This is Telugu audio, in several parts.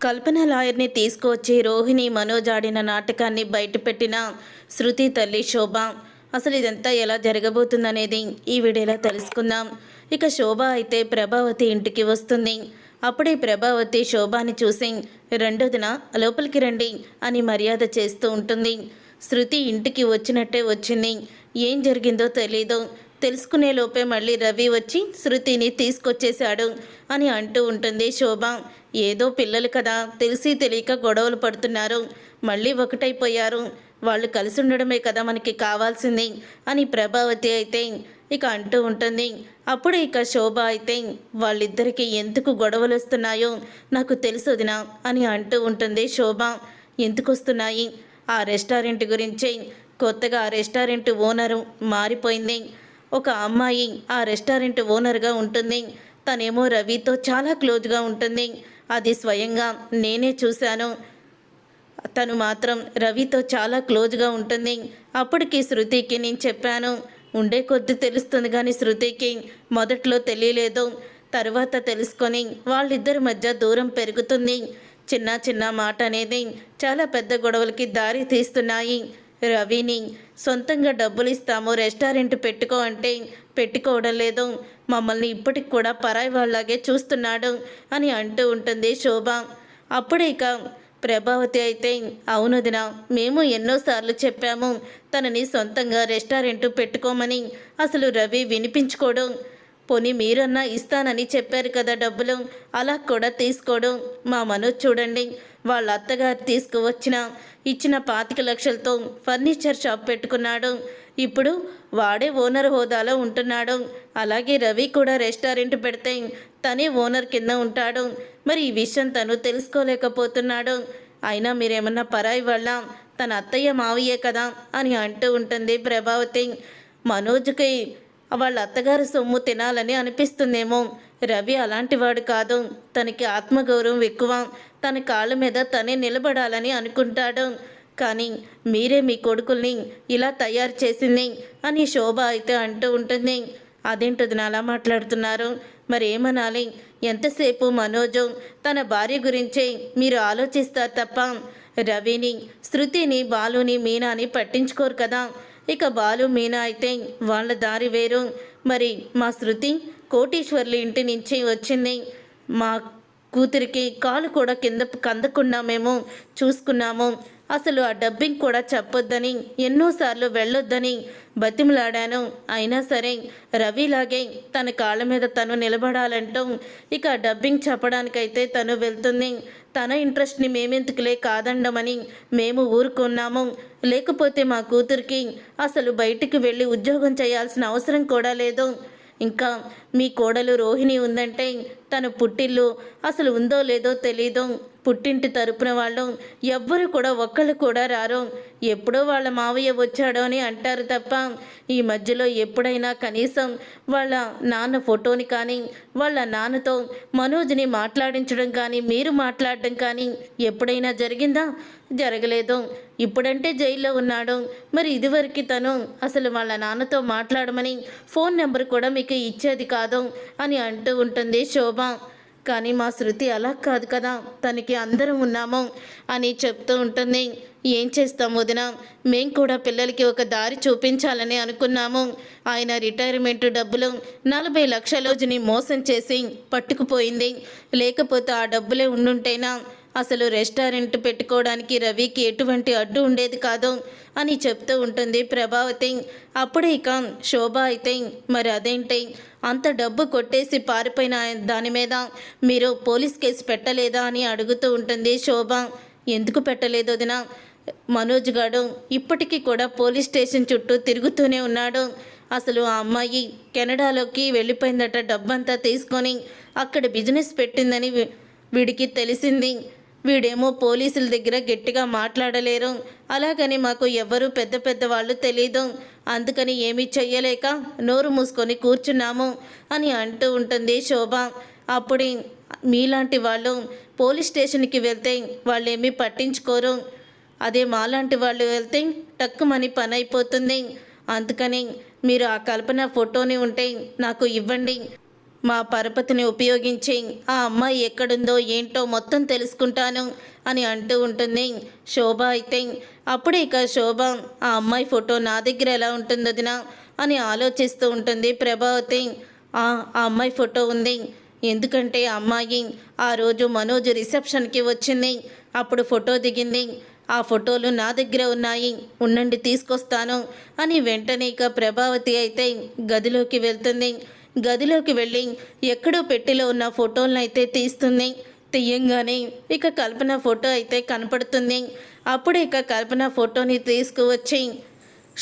కల్పన లాయర్ని తీసుకువచ్చి రోహిణి మనోజ్ ఆడిన నాటకాన్ని బయటపెట్టిన శృతి తల్లి శోభ. అసలు ఇదంతా ఎలా జరగబోతుందనేది ఈ వీడియోలో తెలుసుకుందాం. ఇక శోభ అయితే ప్రభావతి ఇంటికి వస్తుంది. అప్పుడే ప్రభావతి శోభాని చూసి రెండోదిన లోపలికి రండి అని మర్యాద చేస్తూ ఉంటుంది. శృతి ఇంటికి వచ్చినట్టే వచ్చింది. ఏం జరిగిందో తెలీదు. తెలుసుకునే లోపే మళ్ళీ రవి వచ్చి శృతిని తీసుకొచ్చేశాడు అని అంటూ ఉంటుంది శోభ. ఏదో పిల్లలు కదా, తెలిసి తెలియక గొడవలు పడుతున్నారు, మళ్ళీ ఒకటైపోయారు, వాళ్ళు కలిసి ఉండడమే కదా మనకి కావాల్సింది అని ప్రభావతి అయితే ఇక అంటూ ఉంటుంది. అప్పుడు ఇక శోభ అయితే వాళ్ళిద్దరికీ ఎందుకు గొడవలు వస్తున్నాయో నాకు తెలుసు వదినా అని అంటూ ఉంటుంది శోభ. ఎందుకు వస్తున్నాయి? ఆ రెస్టారెంట్ గురించి. కొత్తగా ఆ రెస్టారెంట్ ఓనరు మారిపోయింది. ఒక అమ్మాయి ఆ రెస్టారెంట్ ఓనర్గా ఉంటుంది. తనేమో రవితో చాలా క్లోజ్గా ఉంటుంది. అది స్వయంగా నేనే చూశాను. తను మాత్రం రవితో చాలా క్లోజ్గా ఉంటుంది. అప్పటికి శృతికి నేను చెప్పాను. ఉండే కొద్ది తెలుస్తుంది కానీ శృతికి మొదట్లో తెలియలేదు. తర్వాత తెలుసుకొని వాళ్ళిద్దరి మధ్య దూరం పెరుగుతుంది. చిన్న చిన్న మాట అనేది చాలా పెద్ద గొడవలకి దారి తీస్తున్నాయి. రవిని సొంతంగా డబ్బులు ఇస్తాము, రెస్టారెంట్ పెట్టుకో అంటే పెట్టుకోవడం లేదు. మమ్మల్ని ఇప్పటికి కూడా పరాయి వాళ్ళలాగే చూస్తున్నాడు అని అంటూ ఉంటుంది శోభ. అప్పుడే ఇక ప్రభావతి అయితే అవునదిన, మేము ఎన్నోసార్లు చెప్పాము తనని సొంతంగా రెస్టారెంట్ పెట్టుకోమని. అసలు రవి వినిపించుకోవడం. పోనీ మీరన్నా ఇస్తానని చెప్పారు కదా డబ్బులు, అలా కూడా తీసుకోవడం. మా మనోజ్ చూడండి, వాళ్ళ అత్తగారు ఇచ్చిన 25 లక్షలతో ఫర్నిచర్ షాప్ పెట్టుకున్నాడు. ఇప్పుడు వాడే ఓనర్ హోదాలో ఉంటున్నాడు. అలాగే రవి కూడా రెస్టారెంట్ పెడితే తనే ఓనర్ కింద ఉంటాడు. మరి ఈ విషయం తను తెలుసుకోలేకపోతున్నాడు. అయినా మీరేమన్నా పరాయి వాళ్ళ? తన అత్తయ్య మావయ్యే కదా అని అంటూ ఉంటుంది ప్రభావతి. మనోజ్కి వాళ్ళ అత్తగారు సొమ్ము తినాలని అనిపిస్తుందేమో. రవి అలాంటివాడు కాదు. తనకి ఆత్మగౌరవం ఎక్కువ. తన కాళ్ళ మీద తనే నిలబడాలని అనుకుంటాడు. కానీ మీరే మీ కొడుకుల్ని ఇలా తయారు చేసింది అని శోభ అయితే అంటూ ఉంటుంది. అదేంటది అలా మాట్లాడుతున్నారు? మరి ఏమనాలి? ఎంతసేపు మనోజు తన భార్య గురించే మీరు ఆలోచిస్తారు తప్ప రవిని, శృతిని, బాలుని, మీనాని పట్టించుకోరు కదా. ఇక బాలు, మీనా అయితే వాళ్ళ దారి వేరు. మరి మా శృతి కోటీశ్వర్లు ఇంటి నుంచి వచ్చింది. మా కూతురికి కాలు కూడా కింద కందకుండా మేము చూసుకున్నాము. అసలు ఆ డబ్బింగ్ కూడా చెప్పొద్దని ఎన్నోసార్లు వెళ్ళొద్దని బతిమలాడాను. అయినా సరే రవిలాగే తన కాళ్ళ మీద తను నిలబడాలంటూ ఇక డబ్బింగ్ చెప్పడానికైతే తను వెళ్తుంది. తన ఇంట్రెస్ట్ని మేమెందుకులే కాదండమని మేము ఊరుకున్నాము. లేకపోతే మా కూతురికి అసలు బయటికి వెళ్ళి ఉద్యోగం చేయాల్సిన అవసరం కూడా లేదు. ఇంకా మీ కోడలు రోహిణి ఉందంటే తన పుట్టిల్లు అసలు ఉందో లేదో తెలీదు. పుట్టింటి తరపున వాళ్ళు ఎవ్వరు కూడా ఒక్కళ్ళు కూడా రారు. ఎప్పుడో వాళ్ళ మావయ్య వచ్చాడో అని అంటారు తప్ప ఈ మధ్యలో ఎప్పుడైనా కనీసం వాళ్ళ నాన్న ఫోటోని కానీ వాళ్ళ నాన్నతో మనోజ్ని మాట్లాడించడం కానీ మీరు మాట్లాడడం కానీ ఎప్పుడైనా జరిగిందా? జరగలేదు. ఇప్పుడంటే జైల్లో ఉన్నాడు. మరి ఇదివరకు తను అసలు వాళ్ళ నాన్నతో మాట్లాడమని ఫోన్ నెంబర్ కూడా మీకు ఇచ్చేది కాదు అని అంటూ ఉంటుంది శోభ. కానీ మా శృతి అలా కాదు కదా, తనకి అందరం ఉన్నాము అని చెప్తూ ఉంటుంది. ఏం చేస్తాం వదిన, మేం కూడా పిల్లలకి ఒక దారి చూపించాలని అనుకున్నాము. ఆయన రిటైర్మెంట్ డబ్బులు 40 లక్షల రోజుని మోసం చేసి పట్టుకుపోయింది. లేకపోతే ఆ డబ్బులే ఉండుంటేనా అసలు రెస్టారెంట్ పెట్టుకోవడానికి రవికి ఎటువంటి అడ్డు ఉండేది కాదు అని చెప్తూ ఉంటుంది ప్రభావతి. అప్పుడే ఇక శోభ అయితే మరి అదేంటి అంత డబ్బు కొట్టేసి పారిపోయిన దాని మీద మీరు పోలీస్ కేసు పెట్టలేదా అని అడుగుతూ ఉంటుంది శోభ. ఎందుకు పెట్టలేదు వదినా? మనోజ్ గాడు ఇప్పటికీ కూడా పోలీస్ స్టేషన్ చుట్టూ తిరుగుతూనే ఉన్నాడు. అసలు ఆ అమ్మాయి కెనడాలోకి వెళ్ళిపోయిందట. డబ్బంతా తీసుకొని అక్కడ బిజినెస్ పెట్టిందని వీడికి తెలిసింది. వీడేమో పోలీసుల దగ్గర గట్టిగా మాట్లాడలేరు. అలాగని మాకు ఎవరు పెద్ద వాళ్ళు తెలీదు. అందుకని ఏమీ చెయ్యలేక నోరు మూసుకొని కూర్చున్నాము అని అంటూ ఉంటుంది శోభ. అప్పుడు మీలాంటి వాళ్ళు పోలీస్ స్టేషన్కి వెళ్తే వాళ్ళేమీ పట్టించుకోరు. అదే మాలాంటి వాళ్ళు వెళ్తే టక్కుమని పని అయిపోతుంది. అందుకని మీరు ఆ కల్పన ఫోటోని ఉంటే నాకు ఇవ్వండి. మా పరపతిని ఉపయోగించి ఆ అమ్మాయి ఎక్కడుందో ఏంటో మొత్తం తెలుసుకుంటాను అని అంటూ ఉంటుంది శోభ. అయితే అప్పుడే ఇక శోభ ఆ అమ్మాయి ఫోటో నా దగ్గర ఎలా ఉంటుంది వదినా అని ఆలోచిస్తూ ఉంటుంది ప్రభావతి. ఆ అమ్మాయి ఫోటో ఉంది, ఎందుకంటే ఆ అమ్మాయి ఆ రోజు మనోజ్ రిసెప్షన్కి వచ్చింది, అప్పుడు ఫోటో దిగింది, ఆ ఫోటోలు నా దగ్గర ఉన్నాయి, ఉండండి తీసుకొస్తాను అని వెంటనే ఇక ప్రభావతి అయితే గదిలోకి వెళ్తుంది. గదిలోకి వెళ్ళి ఎక్కడో పెట్టెలో ఉన్న ఫోటోలను అయితే తీస్తుంది. తీయంగానే ఇక కల్పన ఫోటో అయితే కనపడుతుంది. అప్పుడు ఇక కల్పన ఫోటోని తీసుకువచ్చి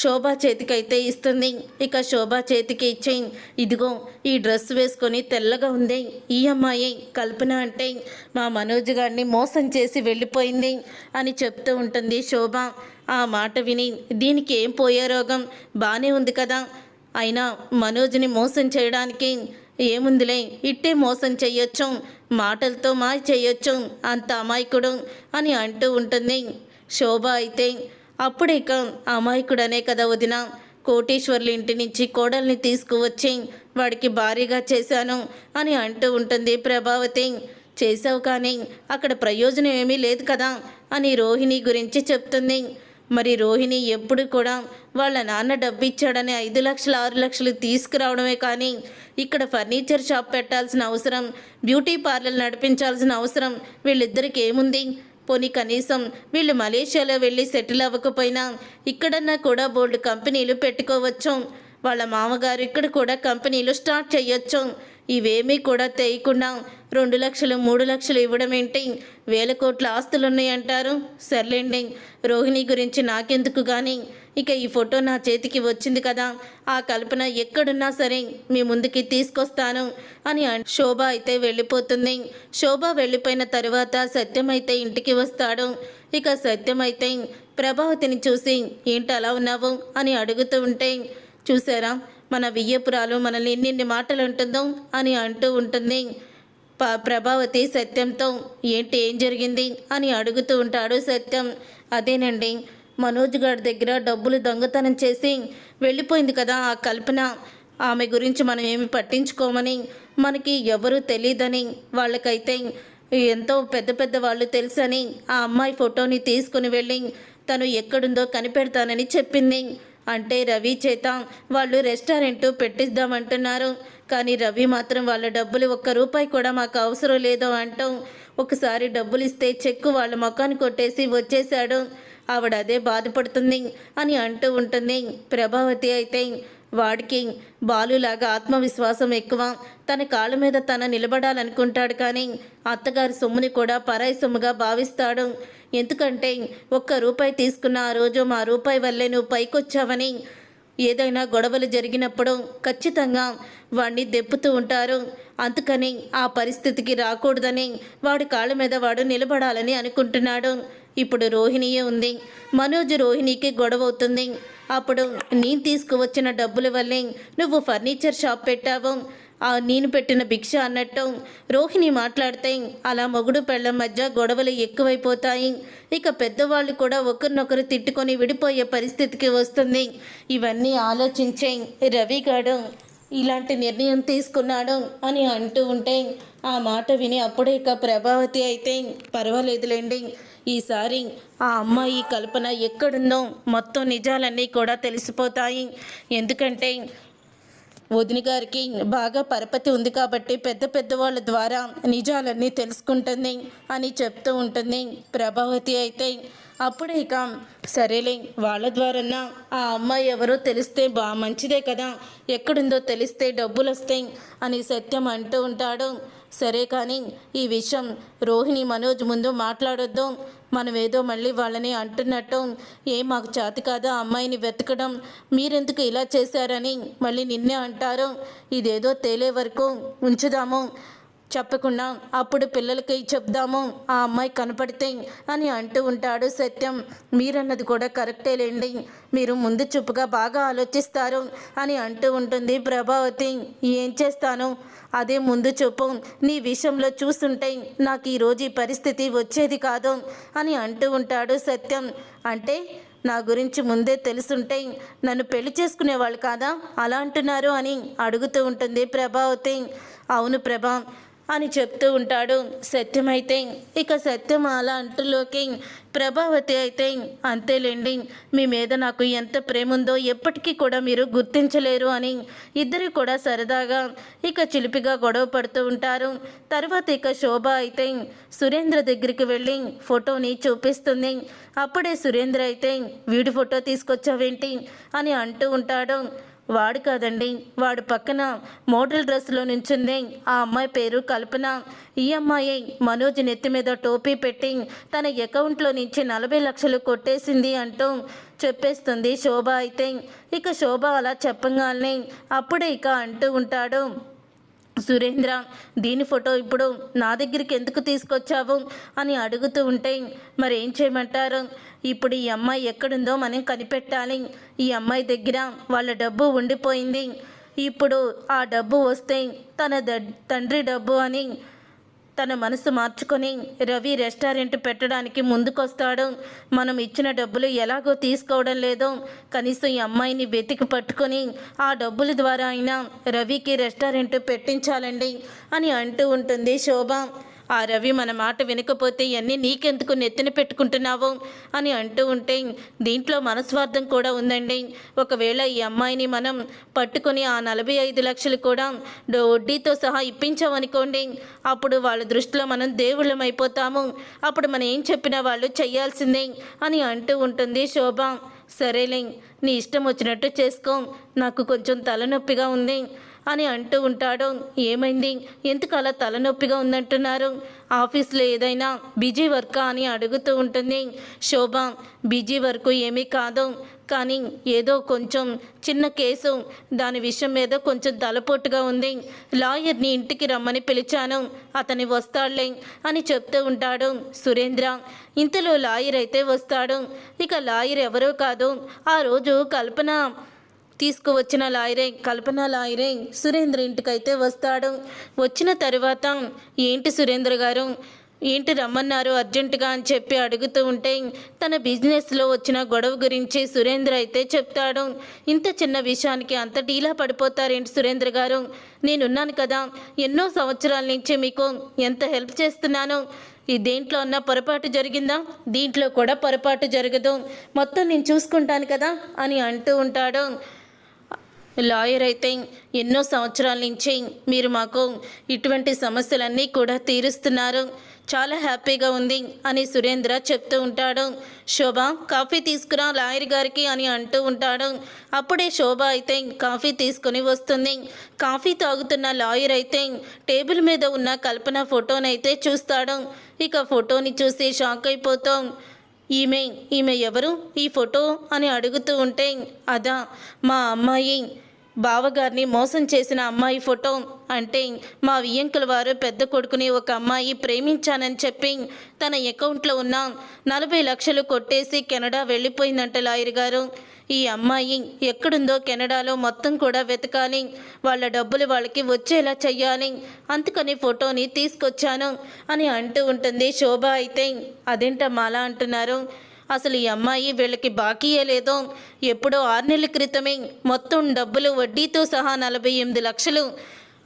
శోభా చేతికైతే ఇస్తుంది. ఇక శోభా చేతికి ఇచ్చి, ఇదిగో ఈ డ్రెస్ వేసుకొని తెల్లగా ఉంది, ఈ అమ్మాయి కల్పన అంటే మా మనోజ్ గారిని మోసం చేసి వెళ్ళిపోయింది అని చెప్తూ ఉంటుంది శోభ. ఆ మాట విని దీనికి ఏం పోయే రోగం, బాగానే ఉంది కదా, అయినా మనోజ్ని మోసం చేయడానికి ఏముందిలే, ఇట్టే మోసం చెయ్యొచ్చు, మాటలతో మాయ చెయ్యొచ్చు, అంత అమాయకుడు అని అంటూ ఉంటుంది శోభ. అయితే అప్పుడు ఇక అమాయకుడనే కదా వదిన, కోటేశ్వర్ల ఇంటి నుంచి కోడల్ని తీసుకువచ్చి వాడికి భారీగా చేశాను అని అంటూ ఉంటుంది ప్రభావతి. చేసావు కానీ అక్కడ ప్రయోజనం ఏమీ లేదు కదా అని రోహిణి గురించి చెప్తుంది. మరి రోహిణి ఎప్పుడు కూడా వాళ్ళ నాన్న డబ్బు ఇచ్చాడని 5 లక్షలు 6 లక్షలు తీసుకురావడమే కానీ ఇక్కడ ఫర్నిచర్ షాప్ పెట్టాల్సిన అవసరం, బ్యూటీ పార్లర్ నడిపించాల్సిన అవసరం వీళ్ళిద్దరికి ఏముంది? పోనీ కనీసం వీళ్ళు మలేషియాలో వెళ్ళి సెటిల్ అవ్వకపోయినా ఇక్కడన్నా కూడా బోల్డ్ కంపెనీలు పెట్టుకోవచ్చు, వాళ్ళ మామగారు ఇక్కడ కూడా కంపెనీలు స్టార్ట్ చేయొచ్చు. ఇవేమీ కూడా తెయకుండా 2 లక్షలు 3 లక్షలు ఇవ్వడం ఏంటి? వేల కోట్ల ఆస్తులు ఉన్నాయంటారు. సర్లేండి, రోహిణి గురించి నాకెందుకు కానీ ఇక ఈ ఫోటో నా చేతికి వచ్చింది కదా, ఆ కల్పన ఎక్కడున్నా సరే మీ ముందుకి తీసుకొస్తాను అని శోభ అయితే వెళ్ళిపోతుంది. శోభ వెళ్ళిపోయిన తర్వాత సత్యం అయితే ఇంటికి వస్తాడు. ఇక సత్యం అయితే ప్రభావతిని చూసి ఏంటి అలా ఉన్నావు అని అడుగుతూ ఉంటే, చూసారా మన వియ్యపురాలు మనల్ని ఎన్ని మాటలు అంటుందో అని అంటూ ఉంటుంది. ప్రభావతి సత్యంతో ఏంటి ఏం జరిగింది అని అడుగుతూ ఉంటాడు సత్యం. అదేనండి, మనోజ్ గారి దగ్గర డబ్బులు దొంగతనం చేసి వెళ్ళిపోయింది కదా ఆ కల్పన, ఆమె గురించి మనం ఏమి పట్టించుకోమని, మనకి ఎవరూ తెలియదని, వాళ్ళకైతే ఎంతో పెద్ద పెద్ద వాళ్ళు తెలుసని ఆ అమ్మాయి ఫోటోని తీసుకుని వెళ్ళి తను ఎక్కడుందో కనిపెడతానని చెప్పింది. అంటే రవి చేత వాళ్ళు రెస్టారెంట్ పెట్టిద్దామంటున్నారు, కానీ రవి మాత్రం వాళ్ళ డబ్బులు 1 రూపాయి కూడా మాకు అవసరం లేదు అంటూ ఒకసారి డబ్బులు ఇస్తే చెక్కు వాళ్ళ ముఖాన్ని కొట్టేసి వచ్చేశాడు, ఆవిడ అదే బాధపడుతుంది అని అంటూ ఉంటుంది ప్రభావతి. అయితే వాడికి బాలులాగా ఆత్మవిశ్వాసం ఎక్కువ, తన కాళ్ళ మీద తన నిలబడాలనుకుంటాడు, కానీ అత్తగారి సొమ్ముని కూడా పరాయి సొమ్ముగా భావిస్తాడు. ఎందుకంటే 1 రూపాయి తీసుకున్న ఆ రోజు మా రూపాయి వల్లే నువ్వు పైకొచ్చావని, ఏదైనా గొడవలు జరిగినప్పుడు ఖచ్చితంగా వాడిని దెప్పుతూ ఉంటారు, అందుకని ఆ పరిస్థితికి రాకూడదని వాడి కాళ్ళ మీద వాడు నిలబడాలని అనుకుంటున్నాడు. ఇప్పుడు రోహిణియే ఉంది, మనోజ్ రోహిణికి గొడవ అవుతుంది, అప్పుడు నేను తీసుకువచ్చిన డబ్బుల వల్లే నువ్వు ఫర్నిచర్ షాప్ పెట్టావు, నేను పెట్టిన భిక్ష అన్నట్టు రోహిణి మాట్లాడితే అలా మొగుడు పెళ్ళ మధ్య గొడవలు ఎక్కువైపోతాయి, ఇక పెద్దవాళ్ళు కూడా ఒకరినొకరు తిట్టుకొని విడిపోయే పరిస్థితికి వస్తుంది. ఇవన్నీ ఆలోచించే రవి గారు ఇలాంటి నిర్ణయం తీసుకున్నాడు అని అంటూ ఉంటే ఆ మాట విని అప్పుడే ఇక ప్రభావతి అయితే పర్వాలేదులేండి, ఈసారి ఆ అమ్మాయి కల్పన ఎక్కడుందో మొత్తం నిజాలన్నీ కూడా తెలిసిపోతాయి, ఎందుకంటే వదిన గారికి బాగా పరపతి ఉంది కాబట్టి పెద్ద పెద్ద వాళ్ళ ద్వారా నిజాలన్నీ తెలుసుకుంటుంది అని చెప్తూ ఉంటుంది ప్రభావతి. అయితే అప్పుడే ఇక సరేలే, వాళ్ళ ద్వారా ఆ అమ్మాయి ఎవరో తెలిస్తే మంచిదే కదా, ఎక్కడుందో తెలిస్తే డబ్బులు వస్తాయి అని సత్యం అంటూ ఉంటాడు. సరే కానీ ఈ విషయం రోహిణి మనోజ్ ముందు మాట్లాడొద్దు, మనమేదో మళ్ళీ వాళ్ళని అంటున్నట్టు మాకు చేతి కాదా అమ్మాయిని వెతకడం, మీరెందుకు ఇలా చేశారని మళ్ళీ నిన్నే అంటారు, ఇదేదో తేలే వరకు ఉంచుదాము, చెప్పకుండా అప్పుడు పిల్లలకి చెప్దాము ఆ అమ్మాయి కనపడితే అని అంటూ ఉంటాడు సత్యం. మీరన్నది కూడా కరెక్టేలేండి, మీరు ముందు చూపుగా బాగా ఆలోచిస్తారు అని అంటూ ఉంటుంది ప్రభావతి. ఏం చేస్తాను, అదే ముందు చూపు, నీ విషయంలో చూస్తుంటే నాకు ఈరోజు ఈ పరిస్థితి వచ్చేది కాదు అని అంటూ ఉంటాడు సత్యం. అంటే నా గురించి ముందే తెలుసుంటే నన్ను పెళ్లి చేసుకునేవాళ్ళు కాదా అలా అంటున్నారు అని అడుగుతూ ఉంటుంది ప్రభావతి. అవును ప్రభా అని చెప్తూ ఉంటాడు సత్యమైతే. ఇక సత్యం అలా అంటులోకి ప్రభావతి అయితే అంతేలేండి, మీ మీద నాకు ఎంత ప్రేమ ఉందో ఎప్పటికీ కూడా మీరు గుర్తించలేరు అని ఇద్దరు కూడా సరదాగా ఇక చిలిపిగా గొడవ పడుతూ ఉంటారు. తర్వాత ఇక శోభ అయితే సురేంద్ర దగ్గరికి వెళ్ళి ఫోటోని చూపిస్తుంది. అప్పుడే సురేంద్ర అయితే వీడి ఫోటో తీసుకొచ్చావేంటి అని అంటూ ఉంటాడు. వాడు కాదండి, వాడు పక్కన మోడల్ డ్రెస్లో నుంచింది ఆ అమ్మాయి పేరు కల్పన. ఈ అమ్మాయి మనోజ్ నెత్తి మీద టోపీ పెట్టి తన అకౌంట్లో నుంచి 40 లక్షలు కొట్టేసింది అంటూ చెప్పేస్తుంది శోభ అయితే. ఇక శోభ అలా చెప్పగానే అప్పుడే ఇక అంటూ ఉంటాడు సురేంద్ర, దీని ఫోటో ఇప్పుడు నా దగ్గరికి ఎందుకు తీసుకొచ్చావు అని అడుగుతూ ఉంటే మరి ఏం చేయమంటారు, ఇప్పుడు ఈ అమ్మాయి ఎక్కడుందో మనం కనిపెట్టాలి. ఈ అమ్మాయి దగ్గర వాళ్ళ డబ్బు ఉండిపోయింది. ఇప్పుడు ఆ డబ్బు వస్తే తన తండ్రి డబ్బు అని తన మనసు మార్చుకొని రవి రెస్టారెంట్ పెట్టడానికి ముందుకొస్తాడు. మనం ఇచ్చిన డబ్బులు ఎలాగో తీసుకోవడం లేదో, కనీసం ఈ అమ్మాయిని వెతికి పట్టుకొని ఆ డబ్బుల ద్వారా అయినా రవికి రెస్టారెంట్ పెట్టించాలండి అని అంటూ ఉంటుంది శోభ. ఆ రవి మన మాట వినకపోతే ఇవన్నీ నీకెందుకు నెత్తిన పెట్టుకుంటున్నావు అని అంటూ ఉంటే దీంట్లో మనస్వార్థం కూడా ఉందండి. ఒకవేళ ఈ అమ్మాయిని మనం పట్టుకొని ఆ 45 లక్షలు కూడా వడ్డీతో సహా ఇప్పించామనుకోండి, అప్పుడు వాళ్ళ దృష్టిలో మనం దేవుళ్ళం అయిపోతాము. అప్పుడు మనం ఏం చెప్పినా వాళ్ళు చెయ్యాల్సిందే అని అంటూ ఉంటుంది శోభ. సరేలే, నీ ఇష్టం వచ్చినట్టు చేసుకో, నాకు కొంచెం తలనొప్పిగా ఉంది అని అంటూ ఉంటాడు. ఏమైంది, ఎందుకు అలా తలనొప్పిగా ఉందంటున్నారు, ఆఫీస్లో ఏదైనా బిజీ వర్కా అని అడుగుతూ ఉంటుంది శోభ. బిజీ వర్క్ ఏమీ కాదు, కానీ ఏదో కొంచెం చిన్న కేసు, దాని విషయం మీద కొంచెం తలపోటుగా ఉంది. లాయర్ని ఇంటికి రమ్మని పిలిచాను, అతని వస్తాడులే అని చెప్తూ ఉంటాడు సురేంద్ర. ఇంతలో లాయర్ అయితే వస్తాడు. ఇక లాయర్ ఎవరో కాదు, ఆ రోజు కల్పన తీసుకువచ్చిన కల్పన లాయరే సురేంద్ర ఇంటికైతే వస్తాడు. వచ్చిన తర్వాత ఏంటి సురేంద్ర గారు, ఏంటి రమ్మన్నారు అర్జెంటుగా అని చెప్పి అడుగుతూ ఉంటే తన బిజినెస్లో వచ్చిన గొడవ గురించి సురేంద్ర అయితే చెప్తాడు. ఇంత చిన్న విషయానికి అంత డీలా పడిపోతారేంటి సురేంద్ర గారు, నేనున్నాను కదా, ఎన్నో సంవత్సరాల నుంచి మీకు ఎంత హెల్ప్ చేస్తున్నాను. ఈ దేంట్లో అన్న పొరపాటు జరిగిందా, దీంట్లో కూడా పొరపాటు జరగదు, మొత్తం నేను చూసుకుంటాను కదా అని అంటూ ఉంటాడు. లాయర్ అయితే ఎన్నో సంవత్సరాల నుంచి మీరు మాకు ఇటువంటి సమస్యలన్నీ కూడా తీరుస్తున్నారు, చాలా హ్యాపీగా ఉంది అని సురేంద్ర చెప్తూ ఉంటాడు. శోభ, కాఫీ తీసుకురా లాయర్ గారికి అని అంటూ ఉంటాడు. అప్పుడే శోభ అయితే కాఫీ తీసుకొని వస్తుంది. కాఫీ తాగుతున్న లాయర్ అయితే టేబుల్ మీద ఉన్న కల్పన ఫోటోనైతే చూస్తాడు. ఇక ఫోటోని చూసి షాక్ అయిపోతూ ఈమె ఎవరు, ఈ ఫోటో అని అడుగుతూ ఉంటే అదా మా అమ్మాయి, బావగారిని మోసం చేసిన అమ్మాయి ఫోటో. అంటే మా వియ్యంకుల వారు పెద్ద కొడుకుని ఒక అమ్మాయి ప్రేమించానని చెప్పి తన అకౌంట్లో ఉన్న 40 లక్షలు కొట్టేసి కెనడా వెళ్ళిపోయిందంట లాయర్ గారు. ఈ అమ్మాయి ఎక్కడుందో కెనడాలో మొత్తం కూడా వెతకాలి, వాళ్ళ డబ్బులు వాళ్ళకి వచ్చేలా చెయ్యాలి, అందుకని ఫోటోని తీసుకొచ్చాను అని అంటూ ఉంటుంది శోభ. అయితే అదేంటమ్మా అలా అంటున్నారు, అసలు ఈ అమ్మాయి వీళ్ళకి బాకీయే లేదో, ఎప్పుడో 6 నెలల క్రితమే మొత్తం డబ్బులు వడ్డీతో సహా 48 లక్షలు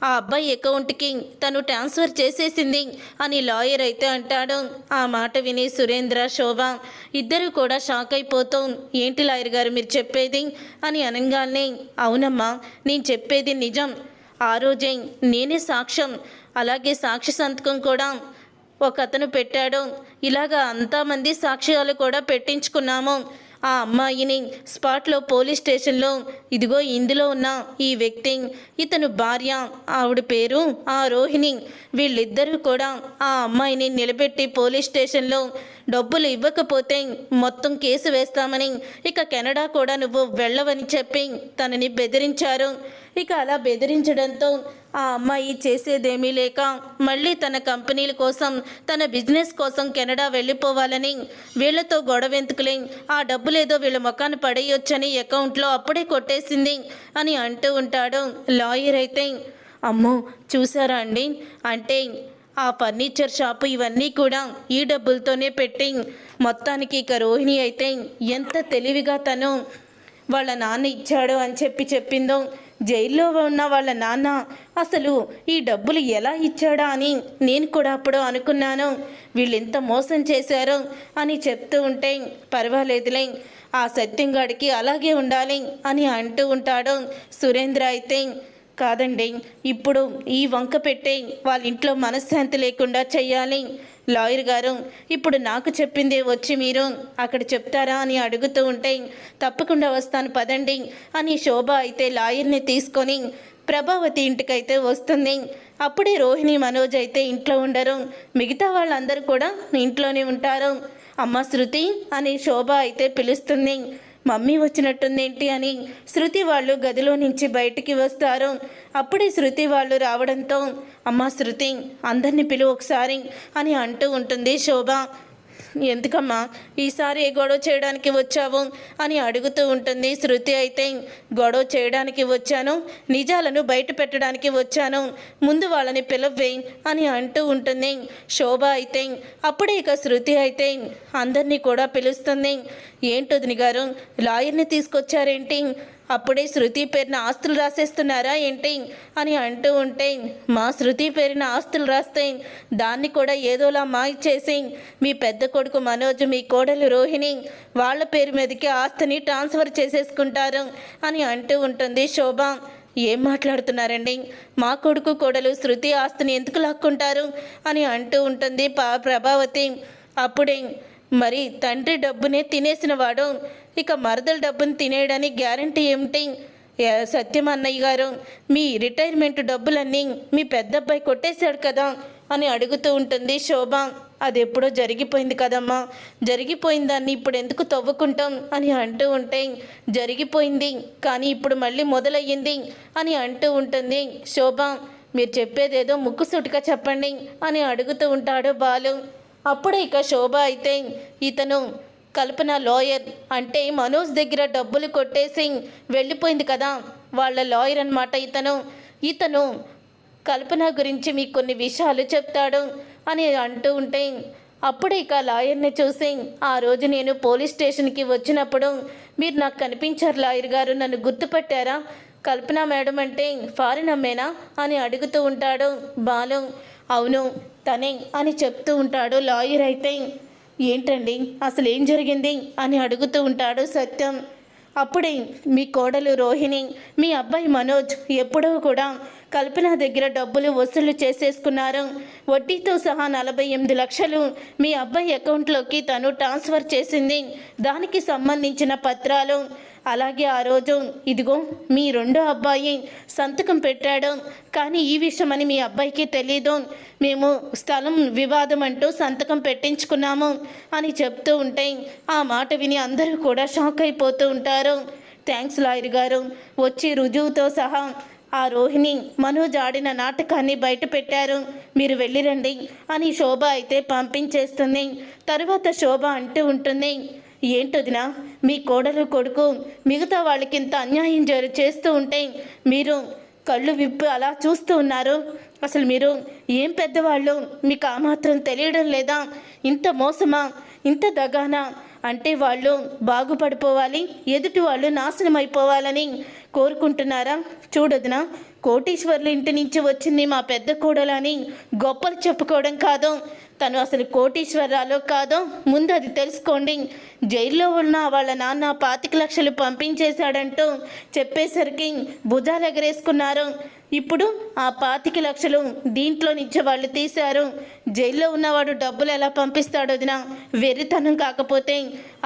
ఆ అబ్బాయి అకౌంట్కి తను ట్రాన్స్ఫర్ చేసేసింది అని లాయర్ అయితే అంటాడు. ఆ మాట విని సురేంద్ర, శోభ ఇద్దరు కూడా షాక్ అయిపోతూ ఏంటి లాయర్ గారు మీరు చెప్పేది అని అనగానే అవునమ్మా, నేను చెప్పేది నిజం, ఆ రోజే నేనే సాక్ష్యం, అలాగే సాక్షి సంతకం కూడా ఒక అతను పెట్టాడు, ఇలాగా అంతమంది సాక్ష్యాలు కూడా పెట్టించుకున్నాము. ఆ అమ్మాయిని స్పాట్లో పోలీస్ స్టేషన్లో ఇదిగో ఇందులో ఉన్న ఈ వ్యక్తి, ఇతను భార్య, ఆవిడ పేరు ఆ రోహిణి, వీళ్ళిద్దరూ కూడా ఆ అమ్మాయిని నిలబెట్టి పోలీస్ స్టేషన్లో డబ్బులు ఇవ్వకపోతే మొత్తం కేసు వేస్తామని, ఇక కెనడా కూడా నువ్వు వెళ్ళవని చెప్పి తనని బెదిరించారు. ఇక అలా బెదిరించడంతో ఆ అమ్మాయి చేసేదేమీ లేక మళ్ళీ తన కంపెనీల కోసం, తన బిజినెస్ కోసం కెనడా వెళ్ళిపోవాలని వీళ్లతో గొడవ ఎందుకులే, ఆ డబ్బులేదో వీళ్ళ ముఖాన్ని పడేయొచ్చని అకౌంట్లో అప్పుడే కొట్టేసింది అని అంటూ ఉంటాడు లాయర్ అయితే. అమ్మో చూసారా అండి, అంటే ఆ ఫర్నిచర్ షాపు ఇవన్నీ కూడా ఈ డబ్బులతోనే పెట్టి మొత్తానికి ఇక రోహిణి అయితే ఎంత తెలివిగా తను వాళ్ళ నాన్న ఇచ్చాడు అని చెప్పిందో. జైల్లో ఉన్న వాళ్ళ నాన్న అసలు ఈ డబ్బులు ఎలా ఇచ్చాడా అని నేను కూడా అప్పుడు అనుకున్నాను. వీళ్ళు ఎంత మోసం చేశారో అని చెప్తూ ఉంటే, పర్వాలేదులే ఆ సత్యంగాడికి అలాగే ఉండాలి అని అంటూ ఉంటాడు. సురేంద్ర అయితే కాదండి, ఇప్పుడు ఈ వంక పెట్టే వాళ్ళ ఇంట్లో మనశ్శాంతి లేకుండా చెయ్యాలి. లాయర్ గారు ఇప్పుడు నాకు చెప్పిందే వచ్చి మీరు అక్కడ చెప్తారా అని అడుగుతూ ఉంటే, తప్పకుండా వస్తాను పదండి అని శోభ అయితే లాయర్ని తీసుకొని ప్రభావతి ఇంటికైతే వస్తుంది. అప్పుడే రోహిణి మనోజ్ అయితే ఇంట్లో ఉండరు. మిగతా వాళ్ళందరూ కూడా ఇంట్లోనే ఉంటారు. అమ్మ శృతి అని శోభ అయితే పిలుస్తుంది. మమ్మీ వచ్చినట్టుందేంటి అని శృతి వాళ్ళు గదిలో నుంచి బయటికి వస్తారు. అప్పుడే శృతి వాళ్ళు రావడంతో, అమ్మ శృతి అందరినీ పిలువు ఒకసారి అని అంటూ ఉంటుంది శోభ. ఎందుకమ్మా ఈసారి ఏ గొడవ చేయడానికి వచ్చావు అని అడుగుతూ ఉంటుంది శృతి అయితే. గొడవ చేయడానికి వచ్చాను, నిజాలను బయట పెట్టడానికి వచ్చాను, ముందు వాళ్ళని పిలవ్వే అని అంటూ ఉంటుంది శోభ అయితే. అప్పుడే ఇక శృతి అయితే అందరినీ కూడా పిలుస్తుంది. ఏంటొదిని గారు లాయర్ని తీసుకొచ్చారేంటి? అప్పుడే శృతి పేరున ఆస్తులు రాసేస్తున్నారా ఏంటి అని అంటూ ఉంటే, మా శృతి పేరున ఆస్తులు రాస్తే దాన్ని కూడా ఏదోలా మాయిచేసి మీ పెద్ద కొడుకు మనోజ్, మీ కోడలు రోహిణి వాళ్ళ పేరు మీదకి ఆస్తిని ట్రాన్స్ఫర్ చేసేసుకుంటారు అని అంటూ ఉంటుంది శోభ. ఏం మాట్లాడుతున్నారండి? మా కొడుకు కోడలు శృతి ఆస్తిని ఎందుకు లాక్కుంటారు అని అంటూ ఉంటుంది ప్రభావతి. అప్పుడే మరి తండ్రి డబ్బునే తినేసిన వాడు ఇక మరదల డబ్బుని తినేయడానికి గ్యారంటీ ఏమిటి? సత్యం అన్నయ్య గారు, మీ రిటైర్మెంట్ డబ్బులన్నీ మీ పెద్ద అబ్బాయి కొట్టేశాడు కదా అని అడుగుతూ ఉంటుంది శోభ. అది ఎప్పుడో జరిగిపోయింది కదమ్మా, జరిగిపోయిన దాన్ని ఇప్పుడు ఎందుకు తవ్వుకుంటాం అని అంటూ ఉంటే, జరిగిపోయింది కానీ ఇప్పుడు మళ్ళీ మొదలయ్యింది అని అంటూ ఉంటుంది శోభ. మీరు చెప్పేదేదో ముక్కుసూటిగా చెప్పండి అని అడుగుతూ ఉంటాడు బాలు. అప్పుడు ఇక శోభ అయితే, ఇతను కల్పన లాయర్ అంటే మనోజ్ దగ్గర డబ్బులు కొట్టేసి వెళ్ళిపోయింది కదా వాళ్ళ లాయర్ అన్నమాట ఇతను కల్పన గురించి మీకు కొన్ని విషయాలు చెప్తాడు అని అంటూ ఉంటే, అప్పుడు ఇక లాయర్ని చూసి, ఆ రోజు నేను పోలీస్ స్టేషన్కి వచ్చినప్పుడు మీరు నాకు కనిపించారు లాయర్ గారు, నన్ను గుర్తుపట్టారా? కల్పన మేడం అంటే ఫారిన్ అమ్మేనా అని అడుగుతూ ఉంటాడు బాలు. అవును తనే అని చెప్తూ ఉంటాడు లాయర్ అయితే. ఏంటండి అసలు ఏం జరిగింది అని అడుగుతూ ఉంటాడు సత్యం. అప్పుడే మీ కోడలు రోహిణి, మీ అబ్బాయి మనోజ్ ఎప్పుడూ కూడా కల్పన దగ్గర డబ్బులు వసూలు చేసేసుకున్నారు. వడ్డీతో సహా 48 లక్షలు మీ అబ్బాయి అకౌంట్లోకి తను ట్రాన్స్ఫర్ చేసింది. దానికి సంబంధించిన పత్రాలు, అలాగే ఆ రోజు ఇదిగో మీ రెండో అబ్బాయి సంతకం పెట్టాడు. కానీ ఈ విషయమని మీ అబ్బాయికి తెలీదు. మేము స్థలం వివాదం అంటూ సంతకం పెట్టించుకున్నాము అని చెప్తూ ఉంటే, ఆ మాట విని అందరూ కూడా షాక్ అయిపోతూ ఉంటారు. థ్యాంక్స్ లాయర్ గారు, వచ్చి రుజువుతో సహా ఆ రోహిణి మనోజ్ ఆడిన నాటకాన్ని బయట పెట్టారు, మీరు వెళ్ళిరండి అని శోభ అయితే పంపించేస్తుంది. తర్వాత శోభ అంటూ ఉంటుంది, ఏంటొదినా మీ కోడలు కొడుకు మిగతా వాళ్ళకి ఇంత అన్యాయం చేస్తూ ఉంటే మీరు కళ్ళు విప్పి అలా చూస్తూ ఉన్నారు. అసలు మీరు ఏం పెద్దవాళ్ళు, మీకు ఆ మాత్రం తెలియడం లేదా? ఇంత మోసమా, ఇంత దగానా? అంటే వాళ్ళు బాగుపడిపోవాలి, ఎదుటి వాళ్ళు నాశనం అయిపోవాలని కోరుకుంటున్నారా? చూడదునా, కోటీశ్వర్లు ఇంటి నుంచి వచ్చింది మా పెద్ద కోడలని గొప్పలు చెప్పుకోవడం కాదు, తను అసలు కోటీశ్వరాలో కాదో ముందు అది తెలుసుకోండి. జైల్లో ఉన్న వాళ్ళ నాన్న 25 లక్షలు పంపించేశాడంటూ చెప్పేసరికి భుజాలు ఎగరేసుకున్నారు. ఇప్పుడు ఆ 25 లక్షలు దీంట్లో నుంచి వాళ్ళు తీశారు. జైల్లో ఉన్నవాడు డబ్బులు ఎలా పంపిస్తాడో వదినా, వెర్రితనం కాకపోతే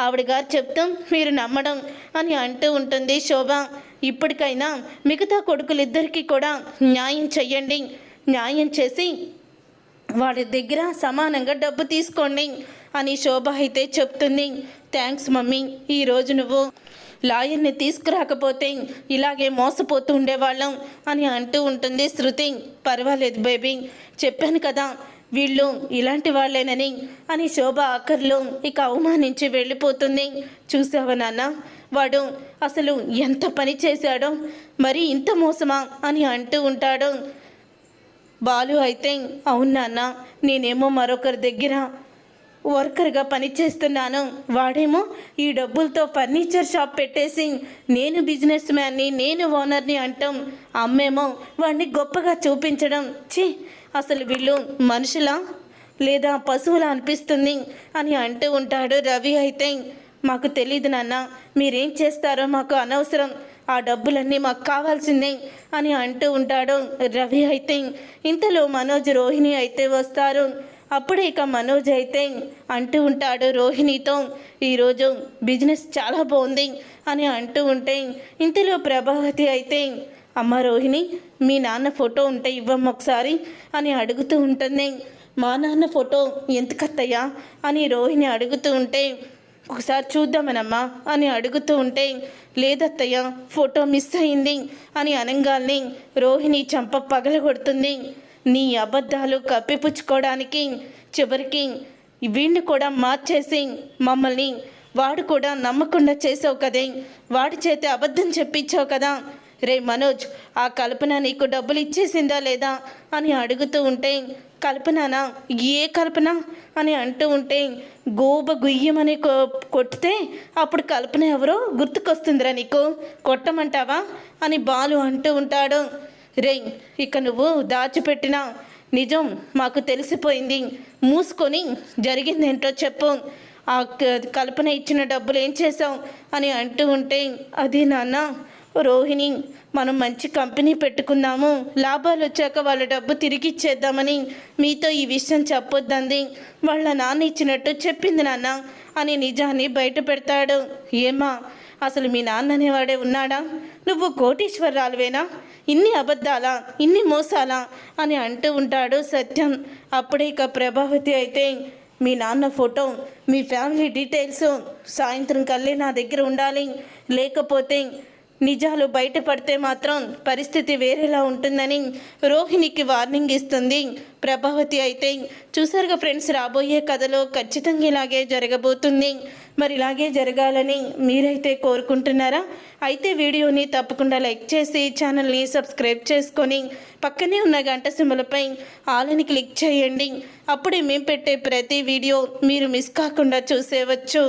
ఆవిడ గారు చెప్తాం మీరు నమ్మడం అని అంటూ ఉంటుంది శోభ. ఇప్పటికైనా మిగతా కొడుకులిద్దరికీ కూడా న్యాయం చెయ్యండి, న్యాయం చేసి వాడి దగ్గర సమానంగా డబ్బు తీసుకోండి అని శోభ అయితే చెప్తుంది. థ్యాంక్స్ మమ్మీ, ఈరోజు నువ్వు లాయర్ని తీసుకురాకపోతే ఇలాగే మోసపోతూ ఉండేవాళ్ళం అని అంటూ ఉంటుంది శృతి. పర్వాలేదు బేబీ, చెప్పాను కదా వీళ్ళు ఇలాంటి వాళ్ళేనని అని శోభ ఆఖరిలో ఇక అవమానించి వెళ్ళిపోతుంది. చూసావా నాన్న, వాడు అసలు ఎంత పని చేశాడో, మరి ఇంత మోసమా అని అంటూ ఉంటాడు. బాలు అయితే అవును నాన్న, నేనేమో మరొకరి దగ్గర వర్కర్గా పనిచేస్తున్నాను, వాడేమో ఈ డబ్బులతో ఫర్నిచర్ షాప్ పెట్టేసి నేను బిజినెస్ మ్యాన్ని, నేను ఓనర్ని అంటాం, అమ్మేమో వాడిని గొప్పగా చూపించడం. ఛీ, అసలు వీళ్ళు మనుషులా లేదా పశువులా అనిపిస్తుంది అని అంటూ ఉంటాడు రవి. అయితే మాకు తెలీదు నాన్న, మీరేం చేస్తారో మాకు అనవసరం, ఆ డబ్బులన్నీ మాకు కావాల్సిందే అని అంటూ ఉంటాడు రవి. అయితే ఇంతలో మనోజ్ రోహిణి అయితే వస్తారు. అప్పుడే ఇక మనోజ్ అయితే అంటూ ఉంటాడు రోహిణితో, ఈరోజు బిజినెస్ చాలా బాగుంది అని అంటూ ఉంటే ఇంతలో ప్రభావతి అయితే అమ్మ రోహిణి, మీ నాన్న ఫోటో ఉంటే ఇవ్వమ్మ ఒకసారి అని అడుగుతూ ఉంటుంది. మా నాన్న ఫోటో ఎందుకత్తయ్యా అని రోహిణి అడుగుతూ ఉంటే ఒకసారి చూద్దామనమ్మా అని అడుగుతూ ఉంటే లేదత్తయ్య ఫోటో మిస్ అయింది అని అనగానే రోహిణి చంప పగలగొడుతుంది. నీ అబద్ధాలు కప్పిపుచ్చుకోవడానికి చివరికి వీడిని కూడా మార్చేసి మమ్మల్ని వాడు కూడా నమ్మకుండా చేసావు కదే, వాడి చేత అబద్ధం చెప్పించావు కదా. రే మనోజ్, ఆ కల్పన నీకు డబ్బులు ఇచ్చేసిందా లేదా అని అడుగుతూ ఉంటే కల్పననా, ఏ కల్పన అని అంటూ ఉంటే గోబ గుయ్యమని కొట్టితే అప్పుడు కల్పన ఎవరో గుర్తుకొస్తుందిరా నీకు, కొట్టమంటావా అని బాలు అంటూ ఉంటాడు. రే, ఇక నువ్వు దాచిపెట్టిన నిజం మాకు తెలిసిపోయింది, మూసుకొని జరిగిందేంటో చెప్పు, ఆ కల్పన ఇచ్చిన డబ్బులు ఏం చేసావు అని అంటూ ఉంటే అది నాన్న రోహిణి, మనం మంచి కంపెనీ పెట్టుకుందాము, లాభాలు వచ్చాక వాళ్ళ డబ్బు తిరిగి ఇచ్చేద్దామని మీతో ఈ విషయం చెప్పొద్దంది, వాళ్ళ నాన్న ఇచ్చినట్టు చెప్పింది నాన్న అని నిజాన్ని బయట పెడతాడు. ఏమా, అసలు మీ నాన్న అనేవాడే ఉన్నాడా? నువ్వు కోటీశ్వరరాలువేనా? ఇన్ని అబద్ధాలా, ఇన్ని మోసాలా అని అంటూ ఉంటాడు సత్యం. అప్పుడే ఇక ప్రభావతి అయితే మీ నాన్న ఫోటో, మీ ఫ్యామిలీ డీటెయిల్స్ సాయంత్రం కల్లే నా దగ్గర ఉండాలి, లేకపోతే నిజాలు బయటపడితే మాత్రం పరిస్థితి వేరేలా ఉంటుందని రోహిణికి వార్నింగ్ ఇస్తుంది ప్రభావతి. అయితే చూసారుగా ఫ్రెండ్స్, రాబోయే కథలో ఖచ్చితంగా ఇలాగే జరగబోతుంది. మరి ఇలాగే జరగాలని మీరైతే కోరుకుంటున్నారా? అయితే వీడియోని తప్పకుండా లైక్ చేసి ఛానల్ని సబ్స్క్రైబ్ చేసుకొని పక్కనే ఉన్న గంట సింబలపై ఆల్ అని క్లిక్ చేయండి. అప్పుడే మేము పెట్టే ప్రతి వీడియో మీరు మిస్ కాకుండా చూసేవచ్చు.